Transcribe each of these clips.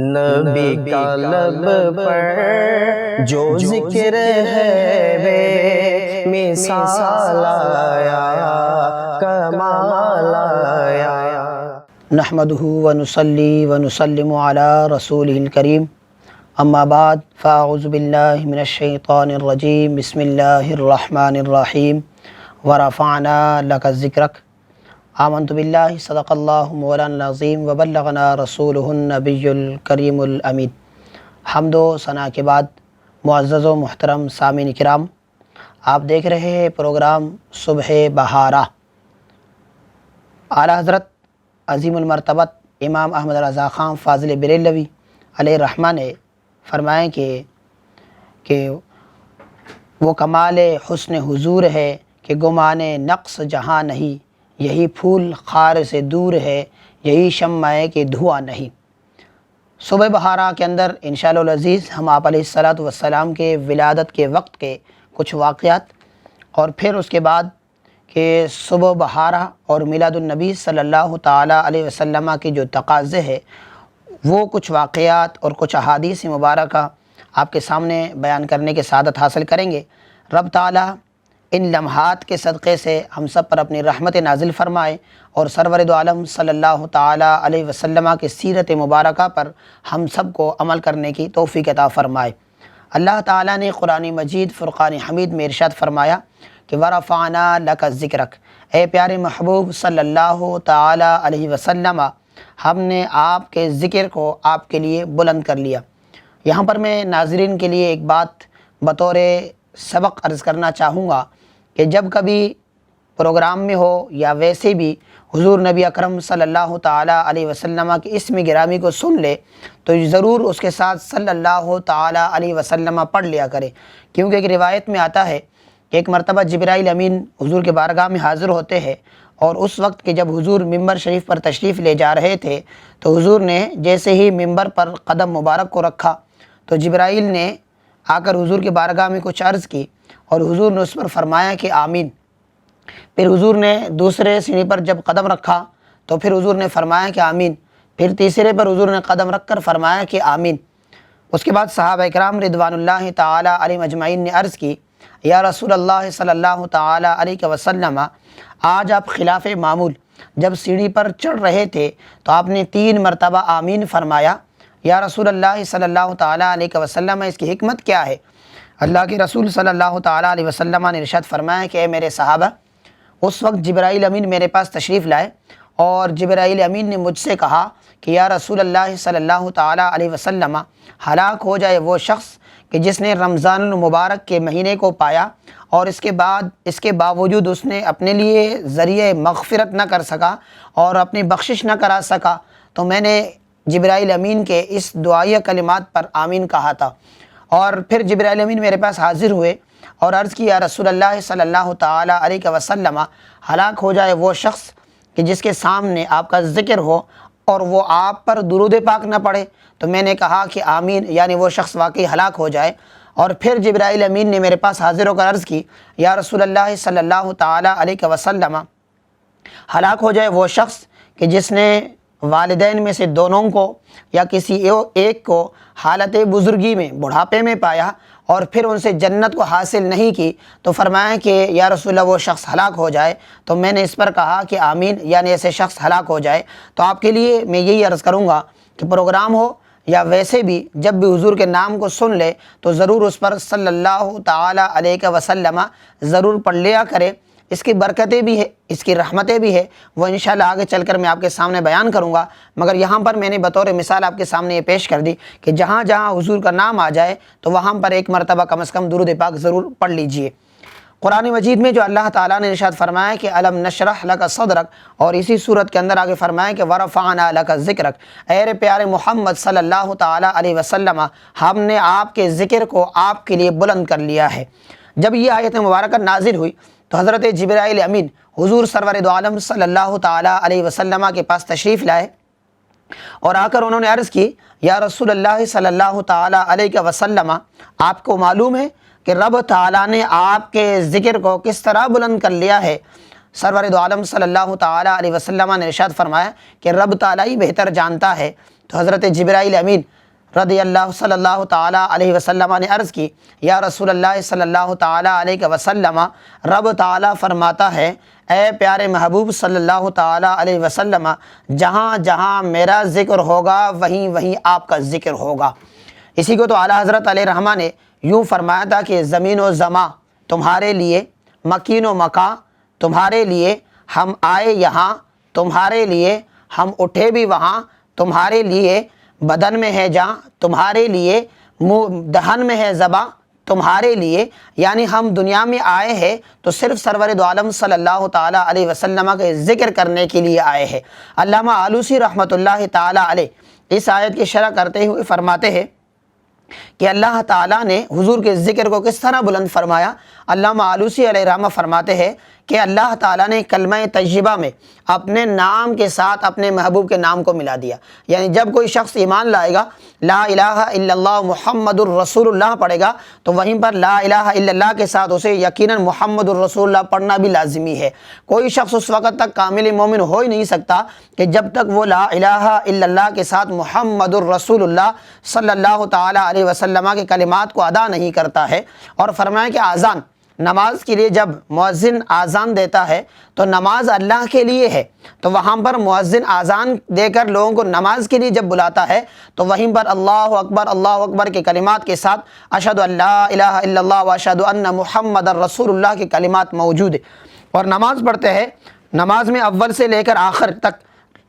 نبی کا لب پر جو ذکر ہے بے مثال آیا، کمال آیا۔ نحمدہ ونصلی ونسلم علی رسولہ الکریم، اما بعد فاعوذ باللہ من الشیطان الرجیم، بسم اللہ الرحمن الرحیم، ورفعنا لک ذکرک۔ آمنت باللہ صدق اللہ مولانا العظیم وبلغنا رسولہ النبی الکریم الامین۔ حمد و ثنا کے بعد معزز و محترم سامعین کرام، آپ دیکھ رہے ہیں پروگرام صبح بہارہ۔ اعلیٰ حضرت عظیم المرتبت امام احمد رضا خان فاضل بریلوی علیہ الرحمہ نے فرمائیں کہ وہ کمال حسن حضور ہے کہ گمان نقص جہاں نہیں، یہی پھول خار سے دور ہے، یہی شمع ہے کہ دھواں نہیں۔ صبح بہارہ کے اندر انشاءاللہ العزیز ہم آپ علیہ الصلاۃ والسلام کے ولادت کے وقت کے کچھ واقعات، اور پھر اس کے بعد کہ صبح بہارہ اور میلاد النبی صلی اللہ تعالیٰ علیہ وسلم کی جو تقاضے ہے، وہ کچھ واقعات اور کچھ احادیث مبارکہ آپ کے سامنے بیان کرنے کی سعادت حاصل کریں گے۔ رب تعالیٰ ان لمحات کے صدقے سے ہم سب پر اپنی رحمت نازل فرمائے، اور سرور دو عالم صلی اللہ تعالیٰ علیہ وسلم کی سیرت مبارکہ پر ہم سب کو عمل کرنے کی توفیق عطا فرمائے۔ اللہ تعالیٰ نے قرآن مجید فرقان حمید میں ارشاد فرمایا کہ وَرَفَعْنَا لَكَ ذِكْرَكَ، اے پیارے محبوب صلی اللہ تعالیٰ علیہ وسلم، ہم نے آپ کے ذکر کو آپ کے لیے بلند کر لیا۔ یہاں پر میں ناظرین کے لیے ایک بات بطور سبق عرض کرنا چاہوں گا کہ جب کبھی پروگرام میں ہو یا ویسے بھی حضور نبی اکرم صلی اللہ تعالیٰ علیہ وسلم کی اسم گرامی کو سن لے تو ضرور اس کے ساتھ صلی اللہ تعالیٰ علیہ وسلم پڑھ لیا کرے، کیونکہ ایک روایت میں آتا ہے کہ ایک مرتبہ جبرائیل امین حضور کے بارگاہ میں حاضر ہوتے ہیں، اور اس وقت کہ جب حضور ممبر شریف پر تشریف لے جا رہے تھے تو حضور نے جیسے ہی ممبر پر قدم مبارک کو رکھا تو جبرائیل نے آ کر حضور کے بارگاہ میں کچھ عرض کی، اور حضور نے اس پر فرمایا کہ آمین۔ پھر حضور نے دوسرے سیڑھی پر جب قدم رکھا تو پھر حضور نے فرمایا کہ آمین۔ پھر تیسرے پر حضور نے قدم رکھ کر فرمایا کہ آمین۔ اس کے بعد صحابہ اکرام رضوان اللہ تعالیٰ علیہم اجمعین نے عرض کی، یا رسول اللہ صلی اللہ تعالیٰ علیہ وسلم، آج آپ خلاف معمول جب سیڑھی پر چڑھ رہے تھے تو آپ نے 3 مرتبہ آمین فرمایا۔ یا رسول اللہ صلی اللہ تعالیٰ علیہ وسلم، اس کی حکمت کیا ہے؟ اللہ کے رسول صلی اللہ تعالیٰ علیہ وسلم نے ارشاد فرمایا کہ اے میرے صحابہ، اس وقت جبرائیل امین میرے پاس تشریف لائے، اور جبرائیل امین نے مجھ سے کہا کہ یا رسول اللہ صلی اللہ تعالیٰ علیہ وسلم، ہلاک ہو جائے وہ شخص کہ جس نے رمضان المبارک کے مہینے کو پایا اور اس کے باوجود اس نے اپنے لیے ذریعہ مغفرت نہ کر سکا اور اپنی بخشش نہ کرا سکا۔ تو میں نے جبرائیل امین کے اس دعائیہ کلمات پر آمین کہا تھا، اور پھر جبرائیل امین میرے پاس حاضر ہوئے اور عرض کی، یا رسول اللہ صلی اللہ تعالیٰ علیہ وسلم، ہلاک ہو جائے وہ شخص کہ جس کے سامنے آپ کا ذکر ہو اور وہ آپ پر درود پاک نہ پڑھے۔ تو میں نے کہا کہ آمین، یعنی وہ شخص واقعی ہلاک ہو جائے۔ اور پھر جبرائیل امین نے میرے پاس حاضر ہو کر عرض کی، یا رسول اللہ صلی اللہ تعالیٰ علیہ وسلم، ہلاک ہو جائے وہ شخص کہ جس نے والدین میں سے دونوں کو یا کسی ایک کو حالت بزرگی میں، بڑھاپے میں پایا اور پھر ان سے جنت کو حاصل نہیں کی۔ تو فرمایا کہ یا رسول اللہ وہ شخص ہلاک ہو جائے۔ تو میں نے اس پر کہا کہ آمین، یعنی ایسے شخص ہلاک ہو جائے۔ تو آپ کے لیے میں یہی عرض کروں گا کہ پروگرام ہو یا ویسے بھی جب بھی حضور کے نام کو سن لے تو ضرور اس پر صلی اللہ تعالیٰ علیہ وسلم ضرور پڑھ لیا کرے۔ اس کی برکتیں بھی ہے، اس کی رحمتیں بھی ہے، وہ انشاءاللہ آگے چل کر میں آپ کے سامنے بیان کروں گا، مگر یہاں پر میں نے بطور مثال آپ کے سامنے یہ پیش کر دی کہ جہاں جہاں حضور کا نام آ جائے تو وہاں پر ایک مرتبہ کم از کم درود پاک ضرور پڑھ لیجئے۔ قرآن مجید میں جو اللہ تعالیٰ نے ارشاد فرمایا کہ الم نشرح لک صدرک، اور اسی صورت کے اندر آگے فرمایا کہ ورفعنا لک ذکرک، اے پیارے محمد صلی اللہ تعالیٰ علیہ وسلم، ہم نے آپ کے ذکر کو آپ کے لیے بلند کر لیا ہے۔ جب یہ آیت مبارکہ نازل ہوئی تو حضرت جبرائیل امین حضور سرور دو عالم صلی اللہ تعالیٰ علیہ وسلم کے پاس تشریف لائے اور آ کر انہوں نے عرض کی، یا رسول اللہ صلی اللہ تعالیٰ علیہ وسلم، آپ کو معلوم ہے کہ رب تعالیٰ نے آپ کے ذکر کو کس طرح بلند کر لیا ہے، سرور دو عالم صلی اللہ تعالیٰ علیہ وسلم نے ارشاد فرمایا کہ رب تعالیٰ ہی بہتر جانتا ہے۔ تو حضرت جبرائیل امین رضی اللہ صلی اللہ تعالیٰ علیہ وسلم نے عرض کی، یا رسول اللہ صلی اللہ تعالیٰ علیہ وسلم، رب تعالیٰ فرماتا ہے اے پیارے محبوب صلی اللہ تعالیٰ علیہ وسلم، جہاں جہاں میرا ذکر ہوگا وہیں وہیں آپ کا ذکر ہوگا۔ اسی کو تو اعلیٰ حضرت علیہ رحمہ نے یوں فرمایا تھا کہ زمین و زماں تمہارے لیے، مکین و مکاں تمہارے لیے، ہم آئے یہاں تمہارے لیے، ہم اٹھے بھی وہاں تمہارے لیے، بدن میں ہے جاں تمہارے لیے، منہ دہن میں ہے زباں تمہارے لیے۔ یعنی ہم دنیا میں آئے ہیں تو صرف سرور دو عالم صلی اللہ تعالیٰ علیہ وسلم کے ذکر کرنے کے لیے آئے ہیں۔ علامہ آلوسی رحمۃ اللہ تعالیٰ علیہ اس آیت کی شرح کرتے ہوئے فرماتے ہیں کہ اللہ تعالیٰ نے حضور کے ذکر کو کس طرح بلند فرمایا۔ علامہ آلوسی علیہ رحمہ فرماتے ہیں کہ اللہ تعالیٰ نے کلمہ طیبہ میں اپنے نام کے ساتھ اپنے محبوب کے نام کو ملا دیا۔ یعنی جب کوئی شخص ایمان لائے گا، لا الہ الا اللہ محمد الرسول اللہ پڑھے گا، تو وہیں پر لا الہ الا اللہ کے ساتھ اسے یقیناً محمد الرسول اللہ پڑھنا بھی لازمی ہے۔ کوئی شخص اس وقت تک کامل مومن ہو ہی نہیں سکتا کہ جب تک وہ لا الہ الا اللہ کے ساتھ محمد الرسول اللہ صلی اللہ تعالیٰ علیہ وسلم کے کلمات کو ادا نہیں کرتا ہے۔ اور فرمایا کہ آذان، نماز کے لیے جب مؤذن آذان دیتا ہے تو نماز اللہ کے لیے ہے، تو وہاں پر مؤذن آذان دے کر لوگوں کو نماز کے لیے جب بلاتا ہے تو وہیں پر اللہ اکبر کے کلمات کے ساتھ اشہد ان لا الہ الا اللہ و اشہد ان محمد رسول اللہ کے کلمات موجود ہے۔ اور نماز پڑھتے ہیں، نماز میں اول سے لے کر آخر تک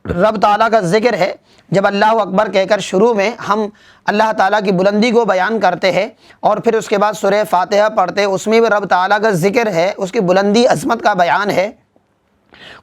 رب تعالیٰ کا ذکر ہے۔ جب اللہ اکبر کہہ کر شروع میں ہم اللہ تعالیٰ کی بلندی کو بیان کرتے ہیں، اور پھر اس کے بعد سورہ فاتحہ پڑھتے ہیں، اس میں بھی رب تعالیٰ کا ذکر ہے، اس کی بلندی عظمت کا بیان ہے،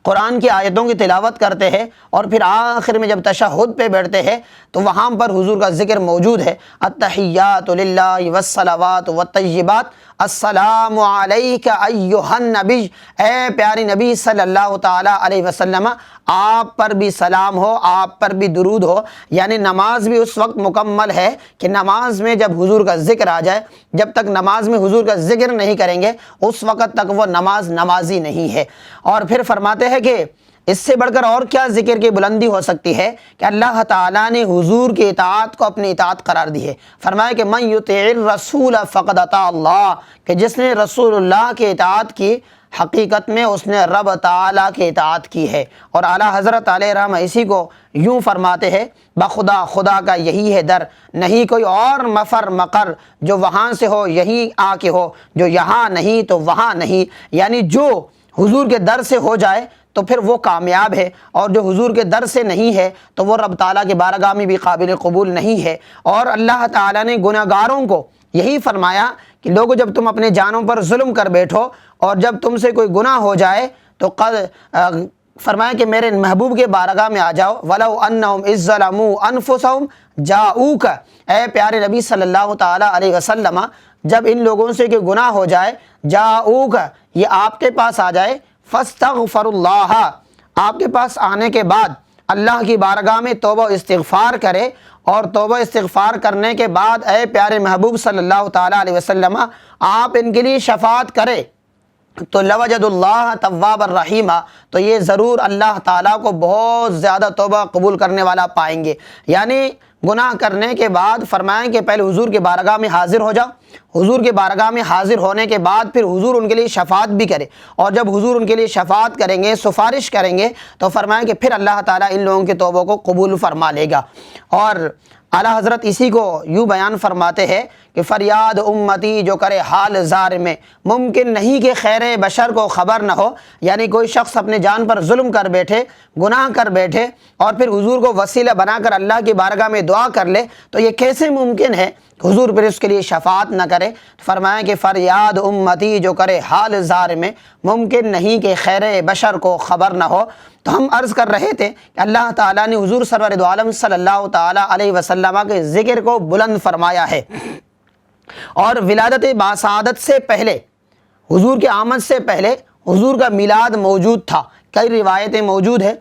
قرآن کی آیتوں کی تلاوت کرتے ہیں، اور پھر آخر میں جب تشہد پہ بیٹھتے ہیں تو وہاں پر حضور کا ذکر موجود ہے۔ التحیات للہ والصلوات والطیبات، السلام علیک ایھا النبی، اے پیاری نبی صلی اللہ تعالیٰ علیہ وسلم، آپ پر بھی سلام ہو، آپ پر بھی درود ہو۔ یعنی نماز بھی اس وقت مکمل ہے کہ نماز میں جب حضور کا ذکر آ جائے، جب تک نماز میں حضور کا ذکر نہیں کریں گے اس وقت تک وہ نماز نمازی نہیں ہے۔ اور پھر فرماتے ہیں کہ اس سے بڑھ کر اور کیا ذکر کی بلندی ہو سکتی ہے کہ اللہ تعالیٰ نے حضور کی اطاعت کو اپنی اطاعت قرار دی ہے۔ فرمایا کہ من یطع الرسول فقد اطاع اللہ، کہ جس نے رسول اللہ کی اطاعت کی حقیقت میں اس نے رب تعالیٰ کی اطاعت کی ہے۔ اور اعلیٰ حضرت علیہ رحمہ اسی کو یوں فرماتے ہیں، بخدا خدا کا یہی ہے در، نہیں کوئی اور مفر مقر، جو وہاں سے ہو یہیں آ کے ہو، جو یہاں نہیں تو وہاں نہیں۔ یعنی جو حضور کے در سے ہو جائے تو پھر وہ کامیاب ہے، اور جو حضور کے در سے نہیں ہے تو وہ رب تعالیٰ کے بارگاہ میں بھی قابل قبول نہیں ہے۔ اور اللہ تعالیٰ نے گناہ گاروں کو یہی فرمایا کہ لوگوں جب تم اپنے جانوں پر ظلم کر بیٹھو اور جب تم سے کوئی گناہ ہو جائے تو فرمایا کہ میرے محبوب کے بارگاہ میں آ جاؤ، وَلَوْ أَنَّهُمْ إِذ ظَلَمُوا أَنفُسَهُمْ جَاءُوكَ، اے پیارے نبی صلی اللہ تعالیٰ علیہ وسلم، جب ان لوگوں سے کوئی گناہ ہو جائے، جَاءُوكَ یہ آپ کے پاس آ جائے، فَاسْتَغْفَرُوا اللَّهَ آپ کے پاس آنے کے بعد اللہ کی بارگاہ میں توبہ استغفار کرے، اور توبہ استغفار کرنے کے بعد اے پیارے محبوب صلی اللہ تعالیٰ علیہ وسلم آپ ان کے لیے شفاعت کرے تو لوجد اللہ تواب الرحیم، تو یہ ضرور اللہ تعالیٰ کو بہت زیادہ توبہ قبول کرنے والا پائیں گے۔ یعنی گناہ کرنے کے بعد فرمائیں کہ پہلے حضور کے بارگاہ میں حاضر ہو جاؤ، حضور کے بارگاہ میں حاضر ہونے کے بعد پھر حضور ان کے لیے شفاعت بھی کرے، اور جب حضور ان کے لیے شفاعت کریں گے، سفارش کریں گے، تو فرمائیں کہ پھر اللہ تعالیٰ ان لوگوں کے توبوں کو قبول فرما لے گا۔ اور اعلیٰ حضرت اسی کو یوں بیان فرماتے ہیں کہ فریاد امتی جو کرے حال زار میں، ممکن نہیں کہ خیر بشر کو خبر نہ ہو۔ یعنی کوئی شخص اپنے جان پر ظلم کر بیٹھے، گناہ کر بیٹھے، اور پھر حضور کو وسیلہ بنا کر اللہ کی بارگاہ میں دعا کر لے، تو یہ کیسے ممکن ہے حضور پھر اس کے لیے شفاعت نہ کرے؟ فرمایا کہ فریاد امتی جو کرے حال زار میں، ممکن نہیں کہ خیر بشر کو خبر نہ ہو۔ تو ہم عرض کر رہے تھے کہ اللہ تعالیٰ نے حضور سرور دو عالم صلی اللہ تعالیٰ علیہ وسلم کے ذکر کو بلند فرمایا ہے، اور ولادت باسعادت سے پہلے، حضور کے آمد سے پہلے حضور کا میلاد موجود تھا۔ کئی روایتیں موجود ہیں،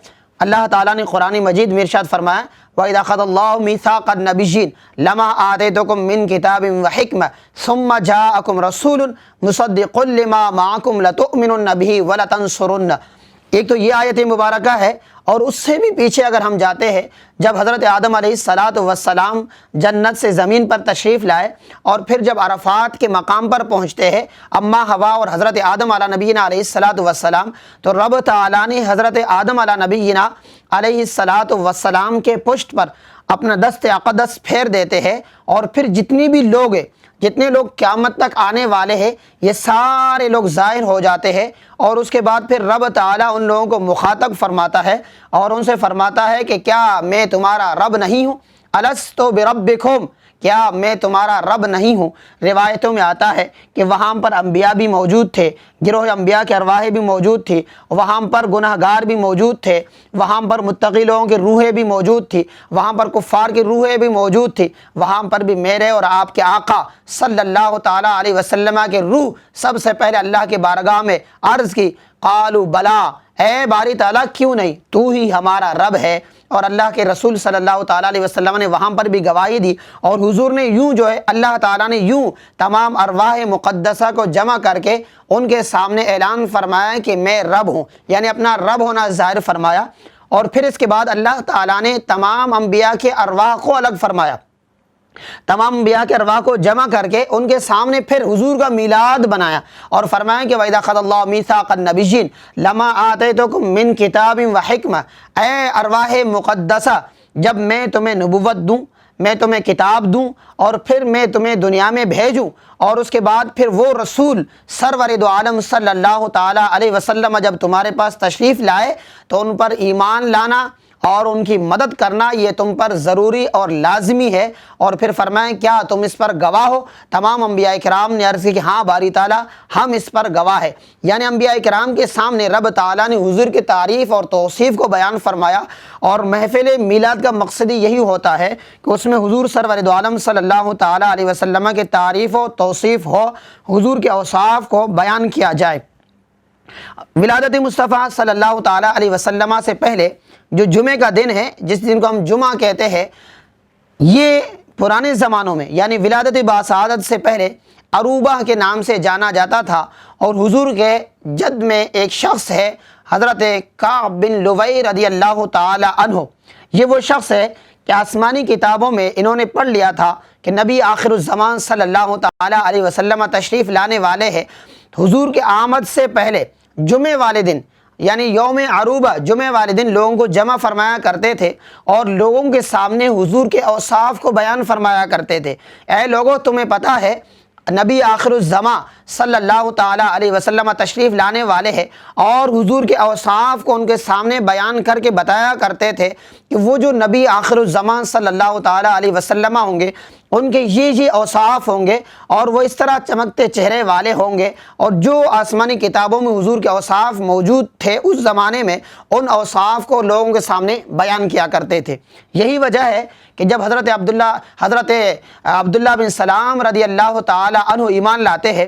اللہ تعالیٰ نے قرآن مجید میں ارشاد فرمایا وَإِذَا أَخَذَ اللَّهُ مِيثَاقَ النَّبِيِّينَ لَمَا آتَيْتُكُم مِّن كِتَابٍ وَحِكْمَةٍ ثُمَّ جَاءَكُم رَّسُولٌ مُصَدِّقٌ لِّمَا مَعَكُمْ لَتُؤْمِنُنَّ بِهِ وَلَتَنصُرُنَّ۔ ایک تو یہ آیت مبارکہ ہے، اور اس سے بھی پیچھے اگر ہم جاتے ہیں، جب حضرت آدم علیہ السلام جنت سے زمین پر تشریف لائے اور پھر جب عرفات کے مقام پر پہنچتے ہیں اماں حوا اور حضرت آدم علی نبینا علیہ السلام، تو رب تعالیٰ نے حضرت آدم علی نبینا علیہ السلام کے پشت پر اپنا دست اقدس پھیر دیتے ہیں، اور پھر جتنے لوگ قیامت تک آنے والے ہیں یہ سارے لوگ ظاہر ہو جاتے ہیں، اور اس کے بعد پھر رب تعالیٰ ان لوگوں کو مخاطب فرماتا ہے اور ان سے فرماتا ہے کہ کیا میں تمہارا رب نہیں ہوں؟ الست بربکم، کیا میں تمہارا رب نہیں ہوں؟ روایتوں میں آتا ہے کہ وہاں پر انبیاء بھی موجود تھے، گروہ انبیاء کی ارواحیں بھی موجود تھی، وہاں پر گناہ گار بھی موجود تھے، وہاں پر متقی لوگوں کی روحیں بھی موجود تھی، وہاں پر کفار کی روحیں بھی موجود تھی، وہاں پر بھی میرے اور آپ کے آقا صلی اللہ تعالیٰ علیہ وسلم کے روح سب سے پہلے اللہ کے بارگاہ میں عرض کی، قالوا بلا، اے باری تعالیٰ کیوں نہیں، تو ہی ہمارا رب ہے۔ اور اللہ کے رسول صلی اللہ تعالیٰ علیہ وسلم نے وہاں پر بھی گواہی دی، اور حضور نے یوں اللہ تعالیٰ نے یوں تمام ارواح مقدسہ کو جمع کر کے ان کے سامنے اعلان فرمایا کہ میں رب ہوں، یعنی اپنا رب ہونا ظاہر فرمایا۔ اور پھر اس کے بعد اللہ تعالیٰ نے تمام انبیاء کے ارواح کو الگ فرمایا، تمام انبیاء کے ارواح کو جمع کر کے ان کے سامنے پھر حضور کا میلاد بنایا اور فرمایا کہ وَإِذَا أَخَذَ اللَّهُ مِيثَاقَ النَّبِيِّينَ لَمَا آتَيْتُكُم مِّن كِتَابٍ وَحِكْمَةٍ، اے ارواح مقدسہ جب میں تمہیں نبوت دوں، میں تمہیں کتاب دوں، اور پھر میں تمہیں دنیا میں بھیجوں، اور اس کے بعد پھر وہ رسول سرور دو عالم صلی اللہ تعالیٰ علیہ وسلم جب تمہارے پاس تشریف لائے تو ان پر ایمان لانا اور ان کی مدد کرنا یہ تم پر ضروری اور لازمی ہے۔ اور پھر فرمائیں کیا تم اس پر گواہ ہو؟ تمام انبیاء کرام نے عرض کی کہ ہاں باری تعالیٰ ہم اس پر گواہ ہے۔ یعنی انبیاء کرام کے سامنے رب تعالیٰ نے حضور کی تعریف اور توصیف کو بیان فرمایا، اور محفل میلاد کا مقصد یہی ہوتا ہے کہ اس میں حضور سرور دو عالم صلی اللہ تعالیٰ علیہ وسلم کے تعریف و توصیف ہو، حضور کے اوصاف کو بیان کیا جائے۔ ولادت مصطفیٰ صلی اللہ تعالیٰ علیہ وسلم سے پہلے جو جمعے کا دن ہے، جس دن کو ہم جمعہ کہتے ہیں، یہ پرانے زمانوں میں یعنی ولادت باسعادت سے پہلے عروبہ کے نام سے جانا جاتا تھا، اور حضور کے جد میں ایک شخص ہے حضرت کعب بن لؤی رضی اللہ تعالی عنہ۔ یہ وہ شخص ہے کہ آسمانی کتابوں میں انہوں نے پڑھ لیا تھا کہ نبی آخر الزمان صلی اللہ تعالی علیہ وسلم تشریف لانے والے ہیں۔ حضور کے آمد سے پہلے جمعے والے دن یعنی یوم عروبہ، جمعے والے دن لوگوں کو جمع فرمایا کرتے تھے اور لوگوں کے سامنے حضور کے اوصاف کو بیان فرمایا کرتے تھے۔ اے لوگوں، تمہیں پتہ ہے نبی آخر الزماں صلی اللہ تعالیٰ علیہ وسلم تشریف لانے والے ہیں، اور حضور کے اوصاف کو ان کے سامنے بیان کر کے بتایا کرتے تھے کہ وہ جو نبی آخر الزمان صلی اللہ تعالیٰ علیہ وسلم ہوں گے ان کے یہ اوصاف ہوں گے، اور وہ اس طرح چمکتے چہرے والے ہوں گے، اور جو آسمانی کتابوں میں حضور کے اوصاف موجود تھے اس زمانے میں ان اوصاف کو لوگوں کے سامنے بیان کیا کرتے تھے۔ یہی وجہ ہے کہ جب حضرت عبداللہ بن سلام رضی اللہ تعالی عنہ ایمان لاتے ہیں،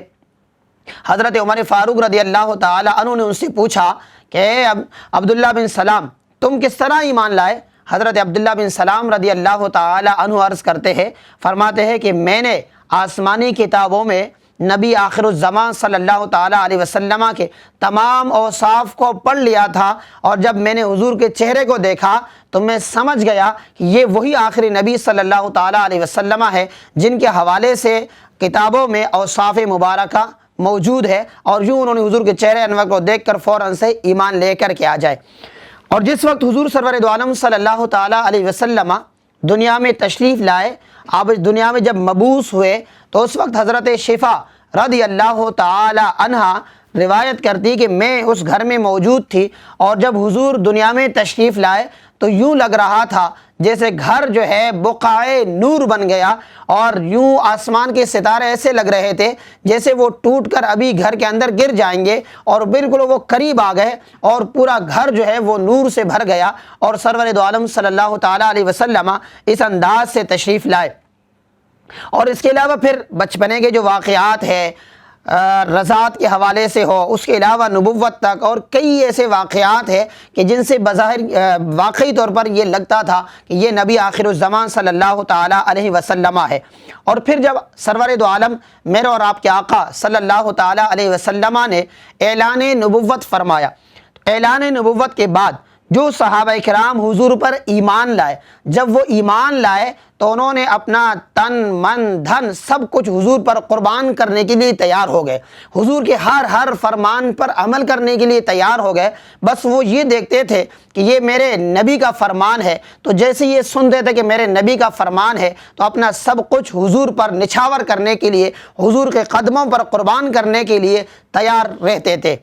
حضرت عمر فاروق رضی اللہ تعالی عنہ نے ان سے پوچھا کہ اے عبداللہ بن سلام تم کس طرح ایمان لائے؟ حضرت عبداللہ بن سلام رضی اللہ تعالی عنہ عرض کرتے ہیں، فرماتے ہیں کہ میں نے آسمانی کتابوں میں نبی آخر الزمان صلی اللہ تعالیٰ علیہ وسلم کے تمام اوصاف کو پڑھ لیا تھا، اور جب میں نے حضور کے چہرے کو دیکھا تو میں سمجھ گیا کہ یہ وہی آخری نبی صلی اللہ تعالیٰ علیہ وسلم ہے جن کے حوالے سے کتابوں میں اوصاف مبارکہ موجود ہے، اور یوں انہوں نے حضور کے چہرے انور کو دیکھ کر فوراً سے ایمان لے کر کے آ جائے۔ اور جس وقت حضور سرور دو عالم صلی اللہ تعالیٰ علیہ وسلم دنیا میں تشریف لائے، آپ اس دنیا میں جب مبعوث ہوئے تو اس وقت حضرت شفا رضی اللہ تعالی عنہا روایت کرتی کہ میں اس گھر میں موجود تھی، اور جب حضور دنیا میں تشریف لائے تو یوں لگ رہا تھا جیسے گھر جو ہے بقعۂ نور بن گیا، اور یوں آسمان کے ستارے ایسے لگ رہے تھے جیسے وہ ٹوٹ کر ابھی گھر کے اندر گر جائیں گے، اور بالکل وہ قریب آ گئے اور پورا گھر جو ہے وہ نور سے بھر گیا، اور سرور دو عالم صلی اللہ تعالیٰ علیہ وسلم اس انداز سے تشریف لائے۔ اور اس کے علاوہ پھر بچپنے کے جو واقعات ہیں، رضاعت کے حوالے سے ہو، اس کے علاوہ نبوت تک، اور کئی ایسے واقعات ہیں کہ جن سے بظاہر واقعی طور پر یہ لگتا تھا کہ یہ نبی آخر الزمان صلی اللہ تعالیٰ علیہ وسلم ہے۔ اور پھر جب سرور دو عالم میرے اور آپ کے آقا صلی اللہ تعالیٰ علیہ وسلم نے اعلان نبوت فرمایا، اعلان نبوت کے بعد جو صحابہ کرام حضور پر ایمان لائے، جب وہ ایمان لائے تو انہوں نے اپنا تن من دھن سب کچھ حضور پر قربان کرنے کے لیے تیار ہو گئے، حضور کے ہر فرمان پر عمل کرنے کے لیے تیار ہو گئے۔ بس وہ یہ دیکھتے تھے کہ یہ میرے نبی کا فرمان ہے، تو جیسے یہ سنتے تھے کہ میرے نبی کا فرمان ہے تو اپنا سب کچھ حضور پر نچھاور کرنے کے لیے، حضور کے قدموں پر قربان کرنے کے لیے تیار رہتے تھے۔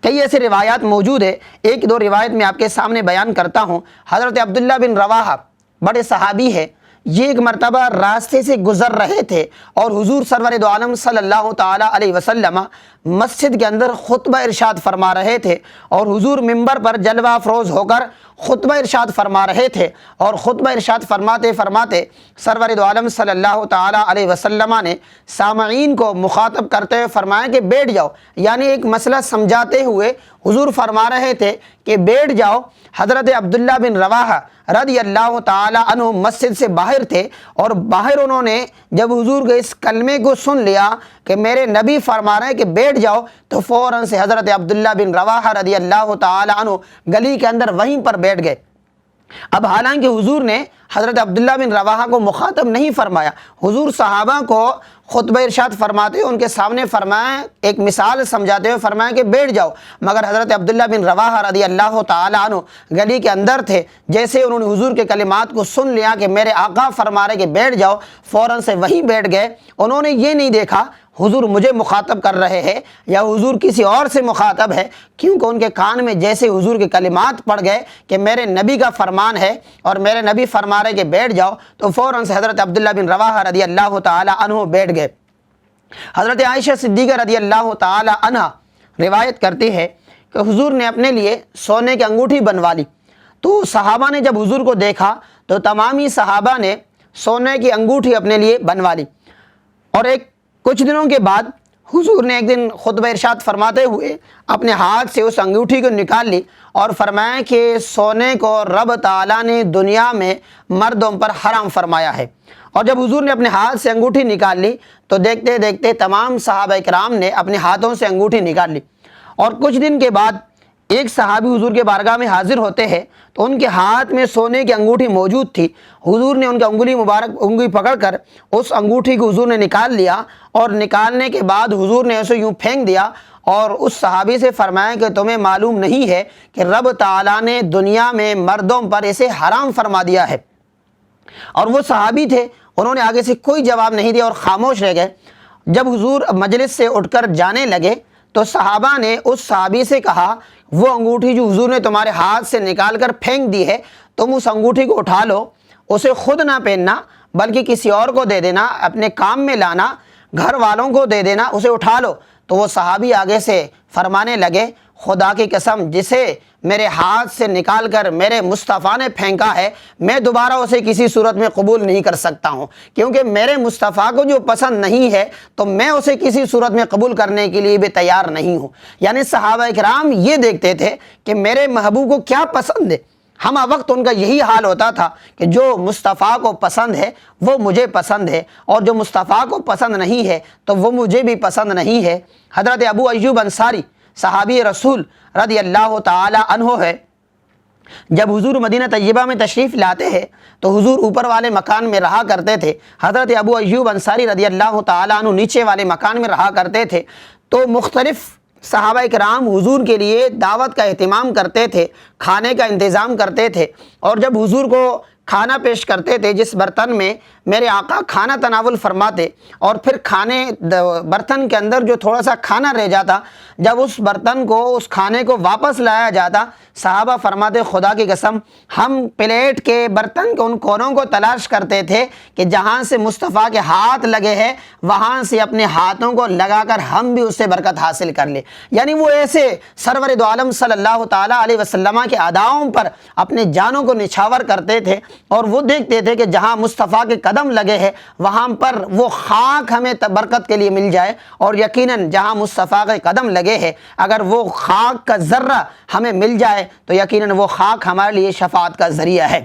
کئی ایسی روایات موجود ہے، ایک دو روایت میں آپ کے سامنے بیان کرتا ہوں۔ حضرت عبداللہ بن رواحہ بڑے صحابی ہے، یہ ایک مرتبہ راستے سے گزر رہے تھے اور حضور سرور دو عالم صلی اللہ تعالیٰ علیہ وسلم مسجد کے اندر خطبہ ارشاد فرما رہے تھے، اور حضور ممبر پر جلوہ افروز ہو کر خطبہ ارشاد فرما رہے تھے، اور خطبہ ارشاد فرماتے فرماتے سرور دو عالم صلی اللہ تعالیٰ علیہ وسلم نے سامعین کو مخاطب کرتے ہوئے فرمایا کہ بیٹھ جاؤ، یعنی ایک مسئلہ سمجھاتے ہوئے حضور فرما رہے تھے کہ بیٹھ جاؤ۔ حضرت عبداللہ بن رواحہ رضی اللہ تعالی عنہ مسجد سے باہر تھے، اور باہر انہوں نے جب حضور کے اس کلمے کو سن لیا کہ میرے نبی فرما رہے ہیں کہ بیٹھ جاؤ، تو فوراً سے حضرت عبداللہ بن رواحہ رضی اللہ تعالی عنہ گلی کے اندر وہیں پر بیٹھ گئے۔ اب حالانکہ حضور نے حضرت عبداللہ بن رواحہ کو مخاطب نہیں فرمایا، حضور صحابہ کو خطبہ ارشاد فرماتے ہوئے ان کے سامنے فرمایا، ایک مثال سمجھاتے ہوئے فرمایا کہ بیٹھ جاؤ، مگر حضرت عبداللہ بن رواحہ رضی اللہ تعالی عنہ گلی کے اندر تھے۔ جیسے انہوں نے حضور کے کلمات کو سن لیا کہ میرے آقا فرما رہے کہ بیٹھ جاؤ، فوراً سے وہیں بیٹھ گئے۔ انہوں نے یہ نہیں دیکھا حضور مجھے مخاطب کر رہے ہیں یا حضور کسی اور سے مخاطب ہے، کیونکہ ان کے کان میں جیسے حضور کے کلمات پڑ گئے کہ میرے نبی کا فرمان ہے اور میرے نبی فرما رہے کہ بیٹھ جاؤ، تو فوراً سے حضرت عبداللہ بن رواحہ رضی اللہ تعالی عنہ بیٹھ گئے۔ حضرت عائشہ صدیقہ رضی اللہ تعالی عنہ روایت کرتی ہے کہ حضور نے اپنے لیے سونے کی انگوٹھی بنوا لی، تو صحابہ نے جب حضور کو دیکھا تو تمامی صحابہ نے سونے کی انگوٹھی اپنے لیے بنوا لی، اور کچھ دنوں کے بعد حضور نے ایک دن خطبہ ارشاد فرماتے ہوئے اپنے ہاتھ سے اس انگوٹھی کو نکال لی اور فرمایا کہ سونے کو رب تعالیٰ نے دنیا میں مردوں پر حرام فرمایا ہے۔ اور جب حضور نے اپنے ہاتھ سے انگوٹھی نکال لی تو دیکھتے دیکھتے تمام صحابہ کرام نے اپنے ہاتھوں سے انگوٹھی نکال لی، اور کچھ دن کے بعد ایک صحابی حضور کے بارگاہ میں حاضر ہوتے ہیں تو ان کے ہاتھ میں سونے کی انگوٹھی موجود تھی۔ حضور نے ان کی انگلی پکڑ کر اس انگوٹھی کو حضور نے نکال لیا، اور نکالنے کے بعد حضور نے اسے یوں پھینک دیا اور اس صحابی سے فرمایا کہ تمہیں معلوم نہیں ہے کہ رب تعالیٰ نے دنیا میں مردوں پر اسے حرام فرما دیا ہے؟ اور وہ صحابی تھے، انہوں نے آگے سے کوئی جواب نہیں دیا اور خاموش رہ گئے۔ جب حضور مجلس سے اٹھ کر جانے لگے تو صحابہ نے اس صحابی سے کہا، وہ انگوٹھی جو حضور نے تمہارے ہاتھ سے نکال کر پھینک دی ہے، تم اس انگوٹھی کو اٹھا لو، اسے خود نہ پہننا بلکہ کسی اور کو دے دینا، اپنے کام میں لانا، گھر والوں کو دے دینا، اسے اٹھا لو۔ تو وہ صحابی آگے سے فرمانے لگے، خدا کی قسم جسے میرے ہاتھ سے نکال کر میرے مصطفیٰ نے پھینکا ہے، میں دوبارہ اسے کسی صورت میں قبول نہیں کر سکتا ہوں، کیونکہ میرے مصطفیٰ کو جو پسند نہیں ہے تو میں اسے کسی صورت میں قبول کرنے کے لیے بھی تیار نہیں ہوں۔ یعنی صحابہ کرام یہ دیکھتے تھے کہ میرے محبوب کو کیا پسند ہے، ہمہ وقت ان کا یہی حال ہوتا تھا کہ جو مصطفیٰ کو پسند ہے وہ مجھے پسند ہے، اور جو مصطفیٰ کو پسند نہیں ہے تو وہ مجھے بھی پسند نہیں ہے۔ حضرت ابو ایوب انصاری صحابی رسول رضی اللہ تعالی عنہ ہے، جب حضور مدینہ طیبہ میں تشریف لاتے ہیں تو حضور اوپر والے مکان میں رہا کرتے تھے، حضرت ابو ایوب انصاری رضی اللہ تعالی عنہ نیچے والے مکان میں رہا کرتے تھے۔ تو مختلف صحابہ کرام حضور کے لیے دعوت کا اہتمام کرتے تھے، کھانے کا انتظام کرتے تھے، اور جب حضور کو کھانا پیش کرتے تھے جس برتن میں میرے آقا کھانا تناول فرماتے، اور پھر برتن کے اندر جو تھوڑا سا کھانا رہ جاتا، جب اس برتن کو اس کھانے کو واپس لایا جاتا، صحابہ فرماتے خدا کی قسم ہم پلیٹ کے برتن کے ان کونوں کو تلاش کرتے تھے کہ جہاں سے مصطفیٰ کے ہاتھ لگے ہیں وہاں سے اپنے ہاتھوں کو لگا کر ہم بھی اس سے برکت حاصل کر لیں۔ یعنی وہ ایسے سرور دو عالم صلی اللہ تعالیٰ علیہ وسلم کے اداؤں پر اپنے جانوں کو نچھاور کرتے تھے، اور وہ دیکھتے تھے کہ جہاں مصطفیٰ کے قدم لگے ہیں وہاں پر وہ خاک ہمیں برکت کے لیے مل جائے، اور یقیناً جہاں مصطفیٰ کے قدم لگے ہیں اگر وہ خاک کا ذرہ ہمیں مل جائے تو یقیناً وہ خاک ہمارے لیے شفاعت کا ذریعہ ہے۔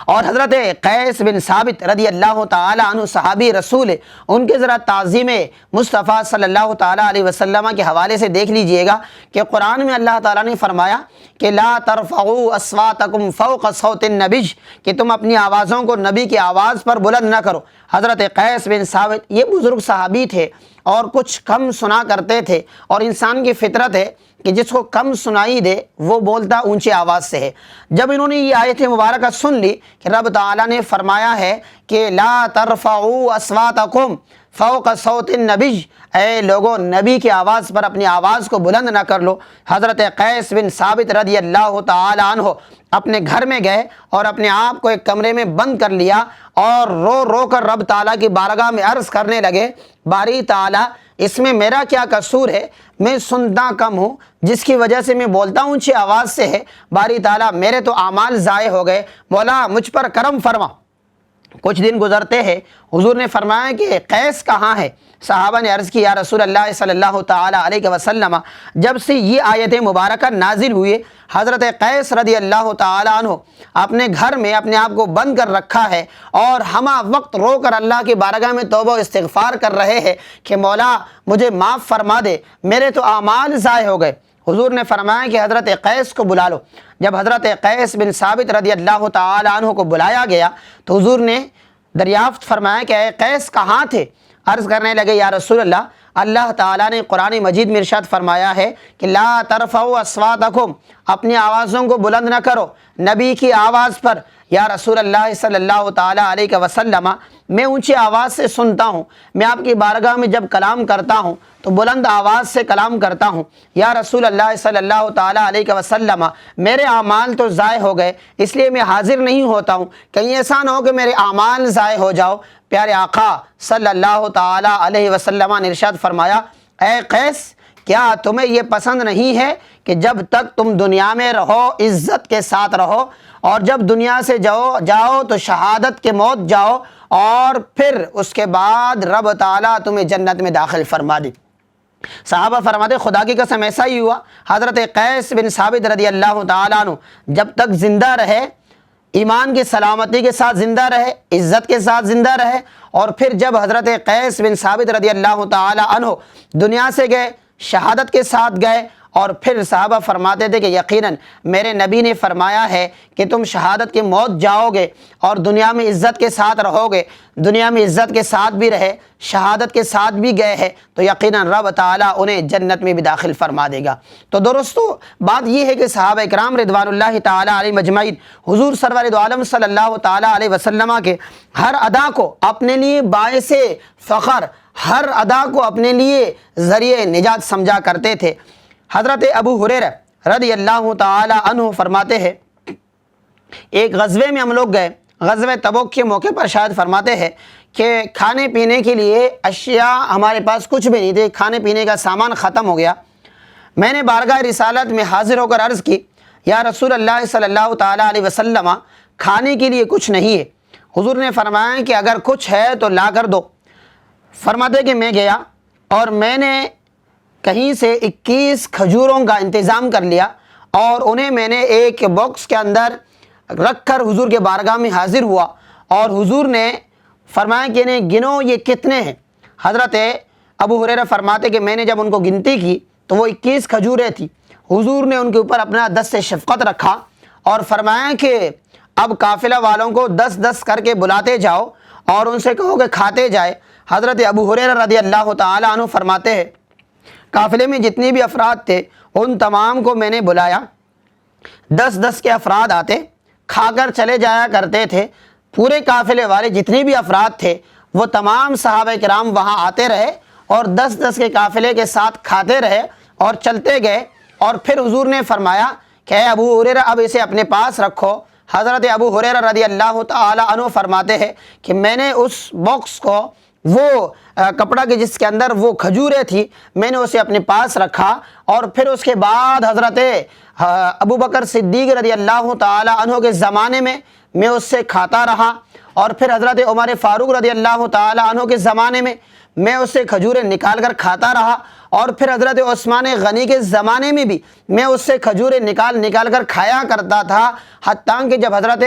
اور حضرت قیس بن ثابت رضی اللہ تعالی عنہ صحابی رسول، ان کے ذرا تعظیم مصطفیٰ صلی اللہ تعالی علیہ وسلم کے حوالے سے دیکھ لیجئے گا کہ قرآن میں اللہ تعالیٰ نے فرمایا کہ لا ترفعوا اصواتکم فوق صوت النبی، کہ تم اپنی آوازوں کو نبی کی آواز پر بلند نہ کرو۔ حضرت قیس بن ثابت یہ بزرگ صحابی تھے اور کچھ کم سنا کرتے تھے، اور انسان کی فطرت ہے کہ جس کو کم سنائی دے وہ بولتا اونچی آواز سے ہے۔ جب انہوں نے یہ آیت مبارکہ سن لی کہ رب تعالیٰ نے فرمایا ہے کہ لا ترفعوا اصواتکم فوق صوت النبی، اے لوگوں نبی کی آواز پر اپنی آواز کو بلند نہ کر لو، حضرت قیس بن ثابت رضی اللہ تعالی عنہ اپنے گھر میں گئے اور اپنے آپ کو ایک کمرے میں بند کر لیا اور رو رو کر رب تعالیٰ کی بارگاہ میں عرض کرنے لگے، باری تعالیٰ اس میں میرا کیا قصور ہے؟ میں سنتا کم ہوں جس کی وجہ سے میں بولتا ہوں اونچی آواز سے ہے، باری تعالیٰ میرے تو اعمال ضائع ہو گئے، مولا مجھ پر کرم فرما۔ کچھ دن گزرتے ہیں، حضور نے فرمایا کہ قیس کہاں ہے؟ صحابہ نے عرض کی یا رسول اللہ صلی اللہ تعالی علیہ وسلم، جب سے یہ آیت مبارکہ نازل ہوئی حضرت قیس رضی اللہ تعالی عنہ اپنے گھر میں اپنے آپ کو بند کر رکھا ہے اور ہمہ وقت رو کر اللہ کی بارگاہ میں توبہ و استغفار کر رہے ہیں کہ مولا مجھے معاف فرما دے، میرے تو اعمال ضائع ہو گئے۔ حضور نے فرمایا کہ حضرت قیس کو بلا لو۔ جب حضرت قیس بن ثابت رضی اللہ تعالی عنہ کو بلایا گیا تو حضور نے دریافت فرمایا کہ اے قیس کہاں تھے؟ عرض کرنے لگے یا رسول اللہ، اللہ تعالیٰ نے قرآن مجید میں ارشاد فرمایا ہے کہ لا ترفعوا اصواتکم، اپنی آوازوں کو بلند نہ کرو نبی کی آواز پر۔ یا رسول اللہ صلی اللہ تعالیٰ علیہ وسلم، میں اونچی آواز سے سنتا ہوں، میں آپ کی بارگاہ میں جب کلام کرتا ہوں تو بلند آواز سے کلام کرتا ہوں۔ یا رسول اللہ صلی اللہ تعالیٰ علیہ وسلم، میرے اعمال تو ضائع ہو گئے اس لیے میں حاضر نہیں ہوتا ہوں، کہیں ایسا نہ ہو کہ میرے اعمال ضائع ہو جاؤ۔ پیارے آقا صلی اللہ تعالیٰ علیہ وسلم نے ارشاد فرمایا، اے قیس کیا تمہیں یہ پسند نہیں ہے کہ جب تک تم دنیا میں رہو عزت کے ساتھ رہو، اور جب دنیا سے جاؤ تو شہادت کے موت جاؤ، اور پھر اس کے بعد رب تعالیٰ تمہیں جنت میں داخل فرما دے؟ صحابہ فرماتے خدا کی قسم ایسا ہی ہوا۔ حضرت قیس بن ثابت رضی اللہ تعالیٰ عنہ جب تک زندہ رہے، ایمان کی سلامتی کے ساتھ زندہ رہے، عزت کے ساتھ زندہ رہے، اور پھر جب حضرت قیس بن ثابت رضی اللہ تعالیٰ عنہ دنیا سے گئے، شہادت کے ساتھ گئے، اور پھر صحابہ فرماتے تھے کہ یقیناً میرے نبی نے فرمایا ہے کہ تم شہادت کی موت جاؤ گے اور دنیا میں عزت کے ساتھ رہو گے، دنیا میں عزت کے ساتھ بھی رہے، شہادت کے ساتھ بھی گئے ہیں تو یقیناً رب تعالیٰ انہیں جنت میں بھی داخل فرما دے گا۔ تو دوستو بات یہ ہے کہ صحابہ اکرام رضوان اللہ تعالیٰ علیہ مجمعین حضور سرور دو عالم صلی اللہ تعالیٰ علیہ وسلم کے ہر ادا کو اپنے لیے باعث فخر، ہر ادا کو اپنے لیے ذریعہ نجات سمجھا کرتے تھے۔ حضرت ابو ہریرہ رضی اللہ تعالی عنہ فرماتے ہیں ایک غزوے میں ہم لوگ گئے، غزوہ تبوک کے موقع پر شاید فرماتے ہیں کہ کھانے پینے کے لیے اشیاء ہمارے پاس کچھ بھی نہیں تھے، کھانے پینے کا سامان ختم ہو گیا۔ میں نے بارگاہ رسالت میں حاضر ہو کر عرض کی یا رسول اللہ صلی اللہ تعالی علیہ وسلم، کھانے کے لیے کچھ نہیں ہے۔ حضور نے فرمایا کہ اگر کچھ ہے تو لا کر دو۔ فرماتے کہ میں گیا اور میں نے کہیں سے 21 کھجوروں کا انتظام کر لیا اور انہیں میں نے ایک باکس کے اندر رکھ کر حضور کے بارگاہ میں حاضر ہوا، اور حضور نے فرمایا کہ انہیں گنو یہ کتنے ہیں؟ حضرت ابو ہریرہ فرماتے کہ میں نے جب ان کو گنتی کی تو وہ 21 کھجوریں تھیں۔ حضور نے ان کے اوپر اپنا دست شفقت رکھا اور فرمایا کہ اب قافلہ والوں کو 10 کر کے بلاتے جاؤ اور ان سے کہو کہ کھاتے جائے۔ حضرت ابو ہریرہ رضی اللہ تعالیٰ عنہ فرماتے ہیں قافلے میں جتنے بھی افراد تھے ان تمام کو میں نے بلایا، 10 کے افراد آتے کھا کر چلے جایا کرتے تھے۔ پورے قافلے والے جتنے بھی افراد تھے وہ تمام صحابہ کرام وہاں آتے رہے اور 10 کے قافلے کے ساتھ کھاتے رہے اور چلتے گئے، اور پھر حضور نے فرمایا کہ اے ابو ہریرہ اب اسے اپنے پاس رکھو۔ حضرت ابو ہریرہ رضی اللہ تعالی عنہ فرماتے ہیں کہ میں نے اس باکس کو، وہ کپڑا کے جس کے اندر وہ کھجوریں تھی، میں نے اسے اپنے پاس رکھا، اور پھر اس کے بعد حضرت ابو بکر صدیق رضی اللہ تعالی عنہ کے زمانے میں اس سے کھاتا رہا، اور پھر حضرت عمر فاروق رضی اللہ تعالی عنہ کے زمانے میں اس سے کھجوریں نکال کر کھاتا رہا، اور پھر حضرت عثمان غنی کے زمانے میں بھی میں اس سے کھجوریں نکال کر کھایا کرتا تھا، حتیٰ کہ جب حضرت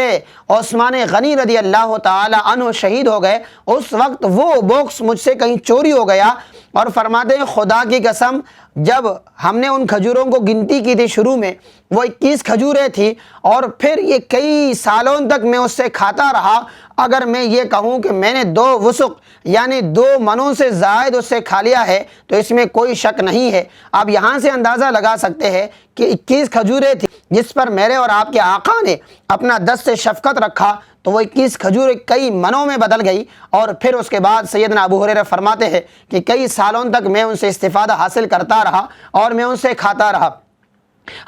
عثمان غنی رضی اللہ تعالی عنہ شہید ہو گئے اس وقت وہ باکس مجھ سے کہیں چوری ہو گیا، اور فرماتے ہیں خدا کی قسم جب ہم نے ان کھجوروں کو گنتی کی تھی شروع میں وہ 21 کھجوریں تھیں، اور پھر یہ کئی سالوں تک میں اس سے کھاتا رہا۔ اگر میں یہ کہوں کہ میں نے 2 وسق یعنی 2 منوں سے زائد اس سے کھا لیا ہے تو اس میں کوئی شک نہیں ہے۔ آپ یہاں سے اندازہ لگا سکتے ہیں کہ 21 کھجوریں تھیں جس پر میرے اور آپ کے آقا نے اپنا دست شفقت رکھا تو وہ 21 کھجوریں کئی منوں میں بدل گئی، اور پھر اس کے بعد سیدنا ابو ہریرہ فرماتے ہیں کہ کئی سالوں تک میں ان سے استفادہ حاصل کرتا رہا اور میں ان سے کھاتا رہا۔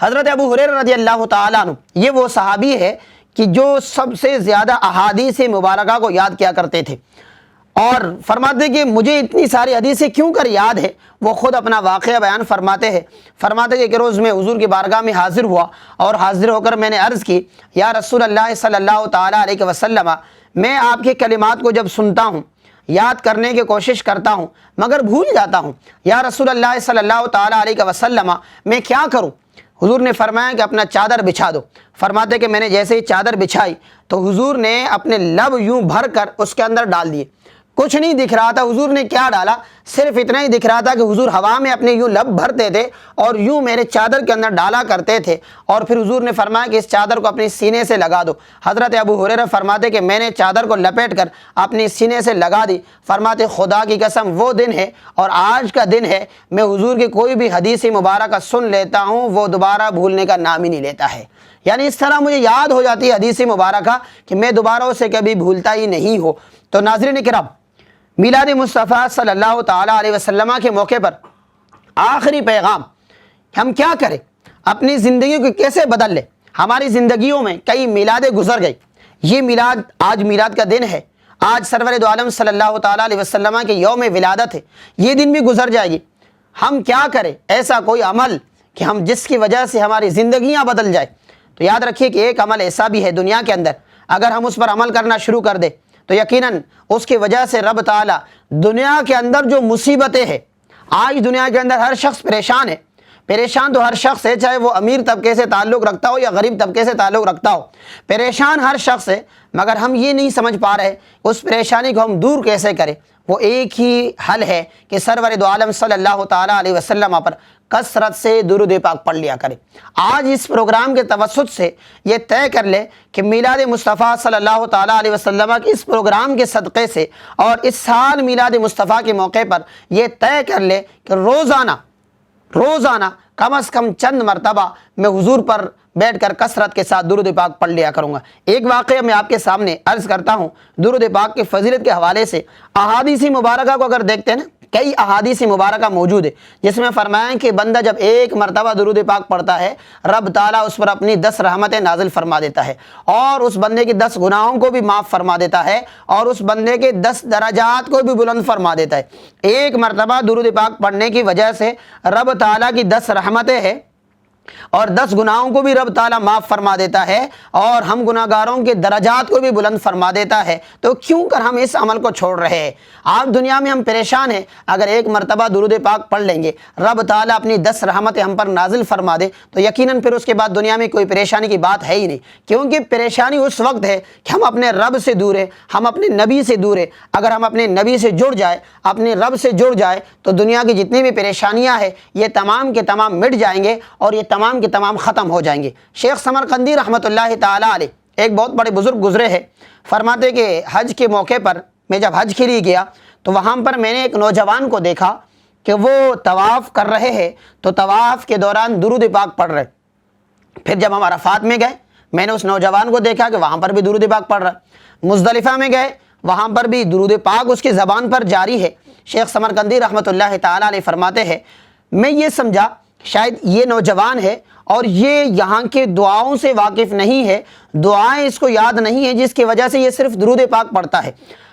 حضرت ابو ہریرہ رضی اللہ تعالیٰ عنہ یہ وہ صحابی ہے کہ جو سب سے زیادہ احادیث مبارکہ کو یاد کیا کرتے تھے، اور فرماتے کہ مجھے اتنی ساری حدیثیں کیوں کر یاد ہے۔ وہ خود اپنا واقعہ بیان فرماتے ہیں، فرماتے کہ ایک روز میں حضور کی بارگاہ میں حاضر ہوا، اور حاضر ہو کر میں نے عرض کی یا رسول اللہ صلی اللہ تعالیٰ علیہ وسلم، میں آپ کے کلمات کو جب سنتا ہوں یاد کرنے کی کوشش کرتا ہوں مگر بھول جاتا ہوں، یا رسول اللہ صلی اللہ تعالیٰ علیہ وسلم میں کیا کروں؟ حضور نے فرمایا کہ اپنا چادر بچھا دو۔ فرماتے کہ میں نے جیسے ہی چادر بچھائی تو حضور نے اپنے لب یوں بھر کر اس کے اندر ڈال دیے، کچھ نہیں دکھ رہا تھا حضور نے کیا ڈالا، صرف اتنا ہی دکھ رہا تھا کہ حضور ہوا میں اپنے یوں لب بھرتے تھے اور یوں میرے چادر کے اندر ڈالا کرتے تھے، اور پھر حضور نے فرمایا کہ اس چادر کو اپنے سینے سے لگا دو۔ حضرت ابو ہریرہ فرماتے کہ میں نے چادر کو لپیٹ کر اپنے سینے سے لگا دی۔ فرماتے خدا کی قسم وہ دن ہے اور آج کا دن ہے میں حضور کی کوئی بھی حدیث مبارکہ سن لیتا ہوں وہ دوبارہ بھولنے کا نام ہی نہیں لیتا ہے، یعنی اس طرح مجھے یاد ہو جاتی ہے حدیث مبارکہ کہ میں دوبارہ اسے کبھی بھولتا ہی نہیں ہوں۔ تو ناظرین کرام، میلاد مصطفیٰ صلی اللہ تعالیٰ علیہ وسلم کے موقع پر آخری پیغام، ہم کیا کریں، اپنی زندگیوں کو کیسے بدل لیں۔ ہماری زندگیوں میں کئی میلادیں گزر گئی، یہ میلاد آج میلاد کا دن ہے، آج سرور دو عالم صلی اللہ تعالیٰ علیہ وسلم کے یوم ولادت ہے، یہ دن بھی گزر جائے گی۔ ہم کیا کریں ایسا کوئی عمل کہ ہم جس کی وجہ سے ہماری زندگیاں بدل جائیں۔ تو یاد رکھیے کہ ایک عمل ایسا بھی ہے دنیا کے اندر اگر ہم اس پر عمل کرنا شروع کر دیں تو یقیناً اس کی وجہ سے رب تعالیٰ دنیا کے اندر جو مصیبتیں ہیں، آج دنیا کے اندر ہر شخص پریشان ہے، پریشان تو ہر شخص ہے، چاہے وہ امیر طبقے سے تعلق رکھتا ہو یا غریب طبقے سے تعلق رکھتا ہو، پریشان ہر شخص ہے، مگر ہم یہ نہیں سمجھ پا رہے اس پریشانی کو ہم دور کیسے کریں۔ وہ ایک ہی حل ہے کہ سرور دو عالم صلی اللہ تعالیٰ علیہ وسلم پر کثرت سے درود پاک پڑھ لیا کریں۔ آج اس پروگرام کے توسط سے یہ طے کر لے کہ میلاد مصطفیٰ صلی اللہ تعالیٰ علیہ وسلم کے اس پروگرام کے صدقے سے اور اس سال میلاد مصطفیٰ کے موقع پر یہ طے کر لے کہ روزانہ کم از کم چند مرتبہ میں حضور پر بیٹھ کر کثرت کے ساتھ درود پاک پڑھ لیا کروں گا۔ ایک واقعہ میں آپ کے سامنے عرض کرتا ہوں درود پاک کی فضیلت کے حوالے سے۔ احادیث مبارکہ کو اگر دیکھتے ہیں نا، کئی احادیث مبارکہ موجود ہے جس میں فرمایا کہ بندہ جب ایک مرتبہ درود پاک پڑھتا ہے رب تعالیٰ اس پر اپنی 10 رحمتیں نازل فرما دیتا ہے، اور اس بندے کے 10 گناہوں کو بھی معاف فرما دیتا ہے، اور اس بندے کے 10 درجات کو بھی بلند فرما دیتا ہے۔ ایک مرتبہ درود پاک پڑھنے کی وجہ سے رب تعالیٰ کی 10 رحمتیں ہیں اور 10 گناہوں کو بھی رب تعالیٰ معاف فرما دیتا ہے، اور ہم گناہ گاروں کے درجات کو بھی بلند فرما دیتا ہے۔ تو کیوں کر ہم اس عمل کو چھوڑ رہے ہیں؟ آج دنیا میں ہم پریشان ہیں، اگر ایک مرتبہ درود پاک پڑھ لیں گے رب تعالیٰ اپنی 10 رحمتیں ہم پر نازل فرما دے تو یقیناً پھر اس کے بعد دنیا میں کوئی پریشانی کی بات ہے ہی نہیں، کیونکہ پریشانی اس وقت ہے کہ ہم اپنے رب سے دور ہیں، ہم اپنے نبی سے دور ہیں۔ اگر ہم اپنے نبی سے جڑ جائے، اپنے رب سے جڑ جائے تو دنیا کی جتنی بھی پریشانیاں ہیں یہ تمام کے تمام مٹ جائیں گے اور یہ تمام کے تمام ختم ہو جائیں گے۔ شیخ سمرقندی رحمۃ اللہ تعالیٰ علیہ ایک بہت بڑے بزرگ گزرے ہیں، فرماتے کہ حج کے موقع پر میں جب حج کے لیے گیا تو وہاں پر میں نے ایک نوجوان کو دیکھا کہ وہ طواف کر رہے ہیں تو طواف کے دوران درود پاک پڑھ رہے۔ پھر جب ہم عرفات میں گئے میں نے اس نوجوان کو دیکھا کہ وہاں پر بھی درود پاک پڑھ رہا۔ مزدلفہ میں گئے وہاں پر بھی درود پاک اس کی زبان پر جاری ہے۔ شیخ سمرقندی رحمۃ اللہ تعالیٰ علیہ فرماتے ہیں میں یہ سمجھا شاید یہ نوجوان ہے اور یہ یہاں کے دعاؤں سے واقف نہیں ہے، دعائیں اس کو یاد نہیں ہیں جس کی وجہ سے یہ صرف درود پاک پڑھتا ہے۔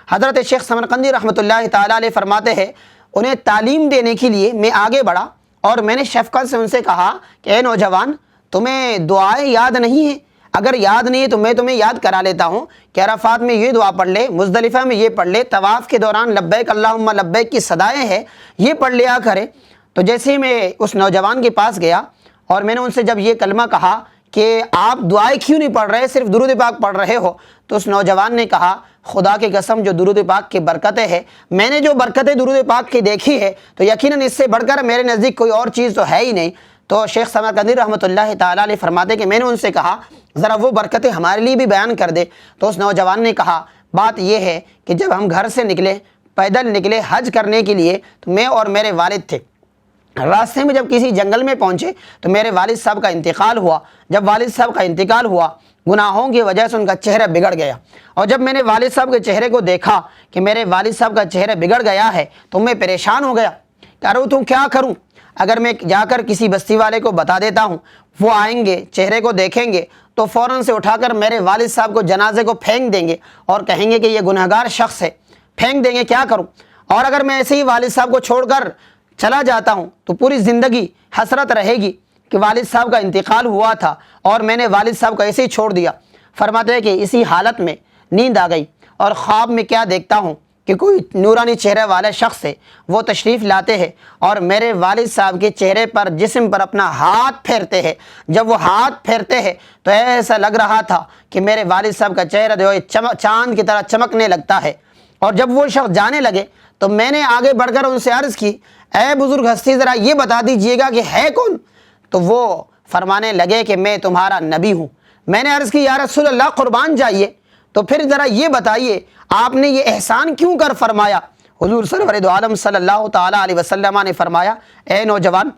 حضرت شیخ سمرقندی رحمۃ اللہ تعالیٰ علیہ فرماتے ہیں انہیں تعلیم دینے کے لیے میں آگے بڑھا اور میں نے شفقت سے ان سے کہا کہ اے نوجوان، تمہیں دعائیں یاد نہیں ہیں؟ اگر یاد نہیں ہے تو میں تمہیں یاد کرا لیتا ہوں کہ عرفات میں یہ دعا پڑھ لے، مزدلفہ میں یہ پڑھ لے، طواف کے دوران لبیک اللہم لبیک کی صدائیں ہیں یہ پڑھ لیا کرے۔ تو جیسے ہی میں اس نوجوان کے پاس گیا اور میں نے ان سے جب یہ کلمہ کہا کہ آپ دعائیں کیوں نہیں پڑھ رہے، صرف درود پاک پڑھ رہے ہو، تو اس نوجوان نے کہا خدا کی قسم جو درود پاک کی برکتیں ہیں، میں نے جو برکتیں درود پاک کی دیکھی ہے تو یقیناً اس سے بڑھ کر میرے نزدیک کوئی اور چیز تو ہے ہی نہیں۔ تو شیخ سمرقندی رحمۃ اللہ تعالیٰ علیہ فرماتے کہ میں نے ان سے کہا ذرا وہ برکتیں ہمارے لیے بھی بیان کر دے۔ تو اس نوجوان نے کہا بات یہ ہے کہ جب ہم گھر سے نکلے، پیدل نکلے حج کرنے کے لیے، تو میں اور میرے والد تھے، راستے میں جب کسی جنگل میں پہنچے تو میرے والد صاحب کا انتقال ہوا۔ جب والد صاحب کا انتقال ہوا گناہوں کی وجہ سے ان کا چہرہ بگڑ گیا، اور جب میں نے والد صاحب کے چہرے کو دیکھا کہ میرے والد صاحب کا چہرہ بگڑ گیا ہے تو میں پریشان ہو گیا کہ ارے تو کیا کروں، اگر میں جا کر کسی بستی والے کو بتا دیتا ہوں، وہ آئیں گے چہرے کو دیکھیں گے تو فوراً سے اٹھا کر میرے والد صاحب کو جنازے کو پھینک دیں گے اور کہیں گے کہ یہ گنہگار شخص ہے، پھینک دیں گے، کیا کروں؟ اور اگر میں ایسے ہی والد صاحب کو چھوڑ کر چلا جاتا ہوں تو پوری زندگی حسرت رہے گی کہ والد صاحب کا انتقال ہوا تھا اور میں نے والد صاحب کو ایسے ہی چھوڑ دیا۔ فرماتے ہیں کہ اسی حالت میں نیند آ گئی اور خواب میں کیا دیکھتا ہوں کہ کوئی نورانی چہرے والا شخص ہے، وہ تشریف لاتے ہیں اور میرے والد صاحب کے چہرے پر، جسم پر اپنا ہاتھ پھیرتے ہیں۔ جب وہ ہاتھ پھیرتے ہیں تو ایسا لگ رہا تھا کہ میرے والد صاحب کا چہرہ جو ہے چاند کی طرح چمکنے لگتا ہے۔ اور جب وہ شخص جانے لگے تو میں نے آگے بڑھ کر ان سے عرض کی اے بزرگ ہستی ذرا یہ بتا دیجئے گا کہ ہے کون؟ تو وہ فرمانے لگے کہ میں تمہارا نبی ہوں۔ میں نے عرض کی یا رسول اللہ قربان جائیے، تو پھر ذرا یہ بتائیے آپ نے یہ احسان کیوں کر فرمایا؟ حضور سرور دو عالم صلی اللہ تعالیٰ علیہ وسلم نے فرمایا اے نوجوان،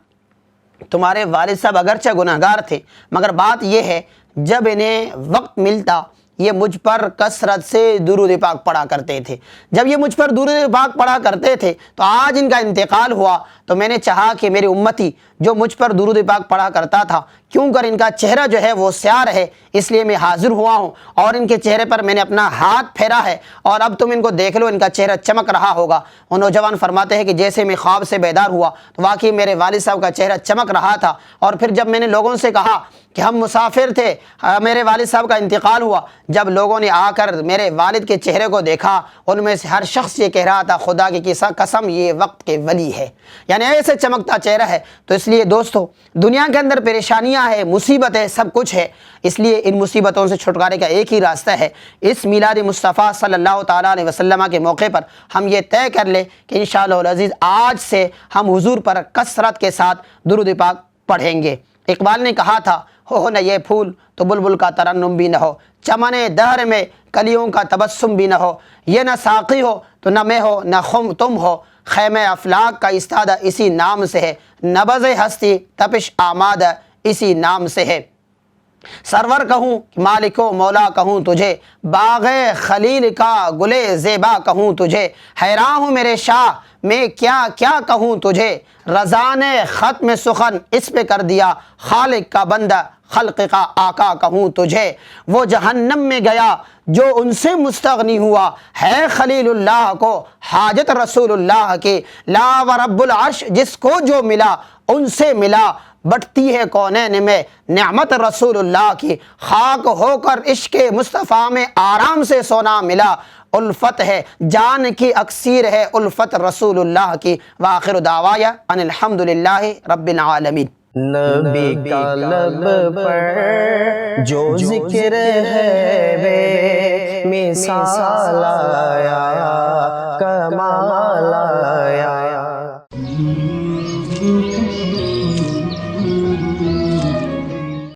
تمہارے والد صاحب اگرچہ گناہگار تھے مگر بات یہ ہے جب انہیں وقت ملتا یہ مجھ پر کثرت سے درود پاک پڑھا کرتے تھے۔ جب یہ مجھ پر درود پاک پڑھا کرتے تھے تو آج ان کا انتقال ہوا تو میں نے چاہا کہ میری امتی جو مجھ پر درود پاک پڑھا کرتا تھا، کیوں کر ان کا چہرہ جو ہے وہ سیاہ رہے، اس لیے میں حاضر ہوا ہوں اور ان کے چہرے پر میں نے اپنا ہاتھ پھیرا ہے، اور اب تم ان کو دیکھ لو، ان کا چہرہ چمک رہا ہوگا۔ وہ نوجوان فرماتے ہیں کہ جیسے میں خواب سے بیدار ہوا تو واقعی میرے والد صاحب کا چہرہ چمک رہا تھا، اور پھر جب میں نے لوگوں سے کہا کہ ہم مسافر تھے، میرے والد صاحب کا انتقال ہوا، جب لوگوں نے آ کر میرے والد کے چہرے کو دیکھا ان میں سے ہر شخص یہ کہہ رہا تھا خدا کی قسم یہ وقت کے ولی ہے، یعنی ایسے چمکتا چہرہ ہے۔ تو اس لیے دوستو دنیا کے اندر پریشانیاں ہیں، مصیبت ہے، سب کچھ ہے، اس لیے ان مصیبتوں سے چھٹکارے کا ایک ہی راستہ ہے، اس میلاد مصطفیٰ صلی اللہ تعالیٰ علیہ وسلم کے موقع پر ہم یہ طے کر لیں کہ انشاءاللہ العزیز آج سے ہم حضور پر کثرت کے ساتھ درود پاک پڑھیں گے۔ اقبال نے کہا تھا ہو نہ یہ پھول تو بلبل کا ترنم بھی نہ ہو، چمن دہر میں کلیوں کا تبسم بھی نہ ہو، یہ نہ ساقی ہو تو نہ میں ہو نہ تم ہو، خیمہ افلاک کا استادہ اسی نام سے ہے، نبض ہستی تپش آمادہ اسی نام سے ہے، سرور کہوں مالک و مولا کہوں تجھے، باغ خلیل کا گلے زیبا کہوں تجھے، حیران ہوں میرے شاہ میں کیا کیا کہوں تجھے، رضا نے ختم سخن اس پہ کر دیا، خالق کا بندہ خلق کا آقا کہوں تجھے، وہ جہنم میں گیا جو ان سے مستغنی ہوا، ہے خلیل اللہ کو حاجت رسول اللہ کی، لا و رب العرش جس کو جو ملا ان سے ملا، بٹتی ہے کونین میں نعمت رسول اللہ کی، خاک ہو کر عشق مصطفیٰ میں آرام سے سونا ملا، الفت ہے جان کی اکسیر ہے الفت رسول اللہ کی، وآخر دعوایا ان الحمدللہ رب العالمین۔ نبی کا لب پر جو ذکر ہے بے مثال آیا، کمال